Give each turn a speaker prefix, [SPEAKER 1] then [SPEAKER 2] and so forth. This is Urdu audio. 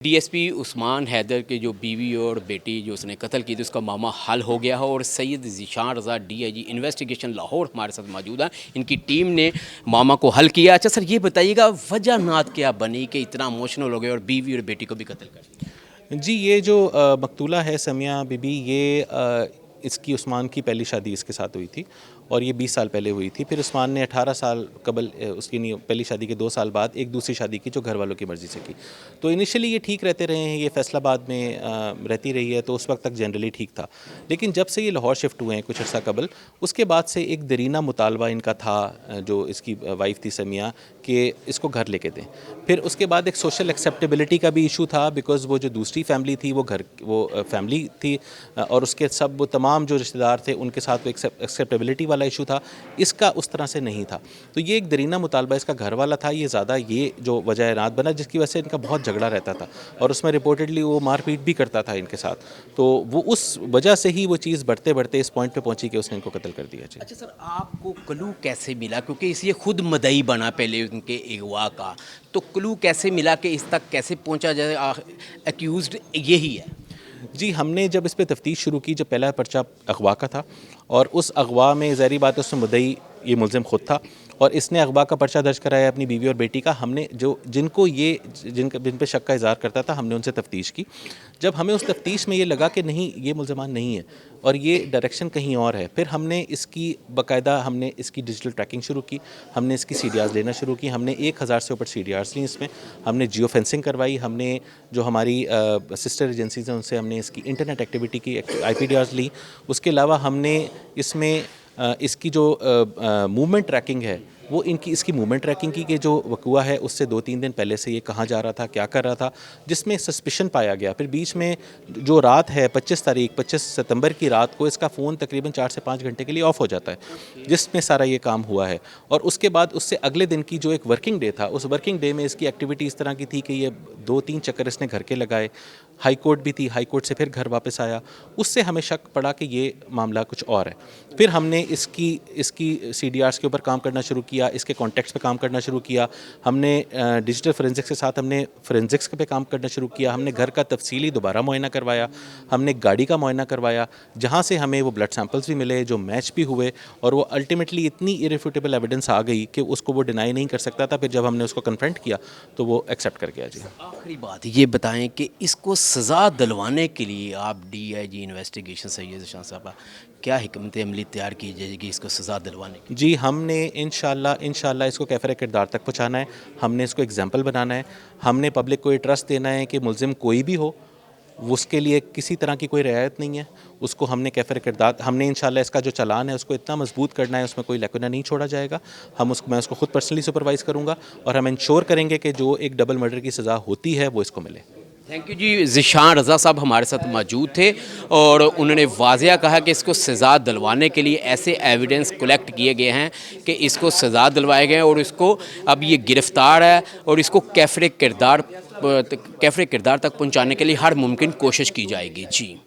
[SPEAKER 1] ڈی ایس پی عثمان حیدر کے جو بیوی اور بیٹی جو اس نے قتل کی تھی اس کا معاملہ حل ہو گیا ہے اور Syed Zeeshan Raza D I G investigation Lahore ہمارے ساتھ موجود ہیں. ان کی ٹیم نے معاملہ کو حل کیا. اچھا سر، یہ بتائیے گا وجہ نات کیا بنی کہ اتنا ایموشنل ہو گئے اور بیوی اور بیٹی کو بھی قتل کر دیا؟
[SPEAKER 2] جی، یہ جو مقتولہ ہے سمیہ بی بی، یہ اس کی عثمان کی پہلی شادی اس کے ساتھ ہوئی تھی اور یہ 20 سال پہلے ہوئی تھی. پھر عثمان نے 18 سال قبل اس کی پہلی شادی کے 2 سال بعد ایک دوسری شادی کی جو گھر والوں کی مرضی سے کی. تو انیشلی یہ ٹھیک رہتے رہے ہیں، یہ فیصل آباد میں رہتی رہی ہے، تو اس وقت تک جنرلی ٹھیک تھا. لیکن جب سے یہ لاہور شفٹ ہوئے ہیں کچھ عرصہ قبل، اس کے بعد سے ایک دیرینہ مطالبہ ان کا تھا، جو اس کی وائف تھی سمیہ، کہ اس کو گھر لے کے دیں. پھر اس کے بعد ایک سوشل ایکسیپٹیبلٹی کا بھی ایشو تھا، بیکاز وہ جو دوسری فیملی تھی وہ فیملی تھی اور اس کے سب وہ تمام جو رشتہ دار تھے ان کے ساتھ وہ ایکسیپٹیبلٹی والا ایشو تھا. اس کا اس طرح سے نہیں تھا. تو یہ ایک دیرینہ مطالبہ اس کا گھر والا تھا. یہ زیادہ یہ جو وجہ رات بنا جس کی وجہ سے ان کا بہت جھگڑا رہتا تھا اور اس میں رپورٹڈلی وہ مار پیٹ بھی کرتا تھا ان کے ساتھ. تو وہ اس وجہ سے ہی وہ چیز بڑھتے بڑھتے اس پوائنٹ پہ پہنچی کہ اس نے ان کو قتل کر دیا. جی
[SPEAKER 1] اچھا سر، آپ کو کلو کیسے ملا؟ کیونکہ اس یہ خود مدعی بنا پہلے ان کے اغوا کا، تو کلو کیسے ملا کہ اس تک کیسے پہنچا جائے ایکیوزڈ یہی ہے؟
[SPEAKER 2] جی، ہم نے جب اس پہ تفتیش شروع کی، جب پہلا پرچہ اغوا کا تھا اور اس اغوا میں ظاہری بات ہے اس میں مدعی یہ ملزم خود تھا اور اس نے اغوا کا پرچہ درج کرایا اپنی بیوی اور بیٹی کا. ہم نے جن پہ شک کا اظہار کرتا تھا، ہم نے ان سے تفتیش کی. جب ہمیں اس تفتیش میں یہ لگا کہ نہیں، یہ ملزمان نہیں ہے اور یہ ڈائریکشن کہیں اور ہے، پھر ہم نے اس کی باقاعدہ اس کی ڈیجیٹل ٹریکنگ شروع کی. ہم نے اس کی سی ڈی آرز لینا شروع کی. ہم نے 1000 سے اوپر سی ڈی آرز لیں. اس میں ہم نے جیو فینسنگ کروائی. ہم نے جو ہماری سسٹر ایجنسیز ہیں ان سے ہم نے اس کی انٹرنیٹ ایکٹیویٹی کی آئی پی ڈی آرز لی. اس کے علاوہ ہم نے اس میں اس کی جو موومنٹ ٹریکنگ ہے، وہ اس کی موومنٹ ٹریکنگ کی کہ جو وقوع ہے اس سے 2-3 دن پہلے سے یہ کہاں جا رہا تھا، کیا کر رہا تھا، جس میں سسپیشن پایا گیا. پھر بیچ میں جو رات ہے 25 ستمبر کی رات کو اس کا فون تقریباً 4 سے 5 گھنٹے کے لیے آف ہو جاتا ہے، جس میں سارا یہ کام ہوا ہے. اور اس کے بعد اس سے اگلے دن کی جو ایک ورکنگ ڈے تھا، اس ورکنگ ڈے میں اس کی ایکٹیویٹی اس طرح کی تھی کہ یہ 2-3 چکر اس نے گھر کے لگائے. ہائی کورٹ بھی تھی، ہائی کورٹ سے پھر گھر واپس آیا. اس سے ہمیں شک پڑا کہ یہ معاملہ کچھ اور ہے. پھر ہم نے اس کی سی ڈی آرز کے اوپر کام کرنا شروع کیا، اس کے کانٹیکٹس پہ کام کرنا شروع کیا. ہم نے ڈیجیٹل فورینزکس کے ساتھ ہم نے فورینزکس پہ کام کرنا شروع کیا. ہم نے گھر کا تفصیلی دوبارہ معائنہ کروایا. ہم نے گاڑی کا معائنہ کروایا، جہاں سے ہمیں وہ بلڈ سیمپلز بھی ملے جو میچ بھی ہوئے اور وہ الٹیمیٹلی اتنی ایریفیوٹیبل ایویڈنس آ گئی کہ اس کو وہ ڈینائی نہیں کر سکتا تھا. پھر جب ہم نے اس کو کنفرنٹ کیا تو وہ ایکسیپٹ کر گیا. جی،
[SPEAKER 1] آخری بات یہ بتائیں کہ اس کو سزا دلوانے کے لیے آپ ڈی آئی جی انویسٹیگیشن سید ذیشان صاحبہ کیا حکمت عملی تیار کی جائے گی اس کو سزا دلوانے کی؟
[SPEAKER 2] جی، ہم نے انشاءاللہ اس کو کیفر کردار تک پہنچانا ہے. ہم نے اس کو ایگزامپل بنانا ہے. ہم نے پبلک کو یہ ٹرسٹ دینا ہے کہ ملزم کوئی بھی ہو، اس کے لیے کسی طرح کی کوئی رعایت نہیں ہے. اس کو ہم نے کیفر کردار، ہم نے انشاءاللہ اس کا جو چلان ہے اس کو اتنا مضبوط کرنا ہے، اس میں کوئی لیکونہ نہیں چھوڑا جائے گا. میں اس کو خود پرسنلی سپروائز کروں گا اور ہم انشور کریں گے کہ جو ایک ڈبل مرڈر کی سزا ہوتی ہے وہ اس کو ملے.
[SPEAKER 1] تھینک یو جی. ذیشان رضا صاحب ہمارے ساتھ موجود تھے اور انہوں نے واضح کہا کہ اس کو سزا دلوانے کے لیے ایسے ایویڈنس کلیکٹ کیے گئے ہیں کہ اس کو سزا دلوائے گئے اور اس کو اب یہ گرفتار ہے اور اس کو کیفر کردار تک پہنچانے کے لیے ہر ممکن کوشش کی جائے گی. جی.